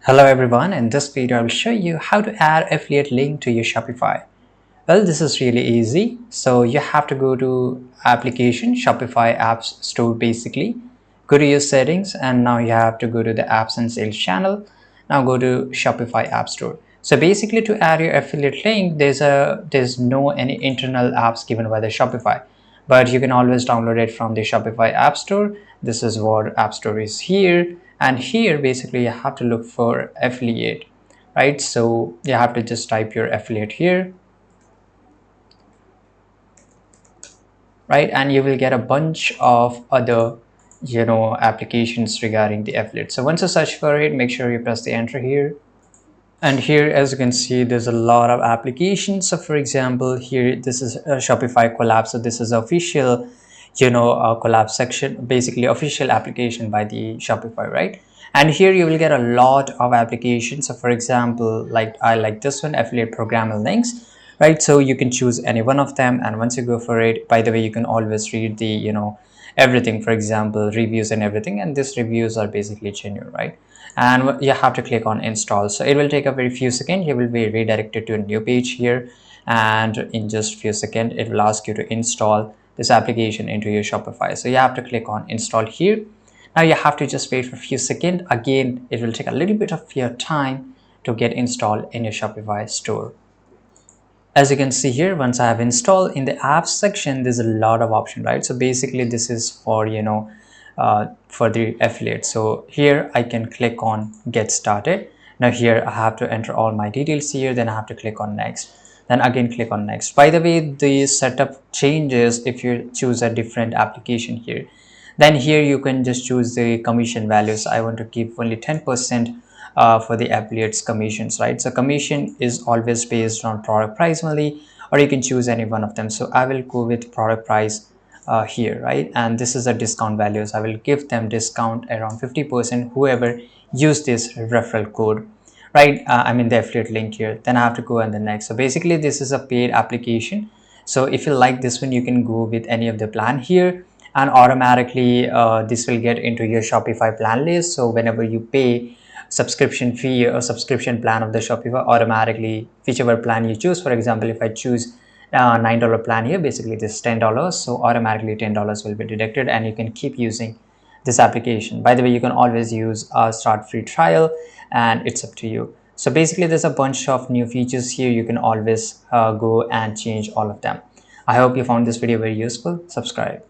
Hello everyone, in this video I will show you how to add affiliate link to your Shopify. Well, this is really easy. So you have to go to application, Shopify apps store basically. Go to your settings and now you have to go to the apps and sales channel. Now go to Shopify app store. So basically to add your affiliate link, there's no any internal apps given by the Shopify, but you can always download it from the Shopify app store. This is what app store is here, and here basically you have to look for affiliate, right? So you have to just type your affiliate here, right? And you will get a bunch of other applications regarding the affiliate. So once you search for it, make sure you press the enter here. And here, as you can see, there's a lot of applications. So for example, here this is a Shopify collab. So this is official collab section, basically official application by the Shopify, right? And here you will get a lot of applications. So for example, like I like this one, affiliate programmable links, right? So you can choose any one of them, and once you go for it, by the way, you can always read the everything, for example reviews and everything, and these reviews are basically genuine, right? And you have to click on install. So it will take a very few seconds. You will be redirected to a new page here, and in just few seconds it will ask you to install this application into your Shopify. So you have to click on install here. Now you have to just wait for a few seconds. Again, it will take a little bit of your time to get installed in your Shopify store. As you can see here, once I have installed, in the apps section there's a lot of options, right? So basically this is for for the affiliate. So here I can click on get started. Now here I have to enter all my details here, then I have to click on next, then again click on next. By the way, the setup changes if you choose a different application here. Then here you can just choose the commission values. I want to keep only 10% for the affiliates commissions, right? So commission is always based on product price only, or you can choose any one of them. So I will go with product price here, right? And this is a discount values. I will give them discount around 50% whoever use this referral code, right? I mean the affiliate link here. Then I have to go and the next. So basically this is a paid application. So if you like this one, you can go with any of the plan here, and automatically this will get into your Shopify plan list. So whenever you pay subscription fee or subscription plan of the Shopify, automatically whichever plan you choose, for example if I choose $9 plan here, basically this is $10, so automatically $10 will be deducted, and you can keep using this application. By the way, you can always use a start free trial, and it's up to you. So basically there's a bunch of new features here. You can always go and change all of them. I hope you found this video very useful. Subscribe.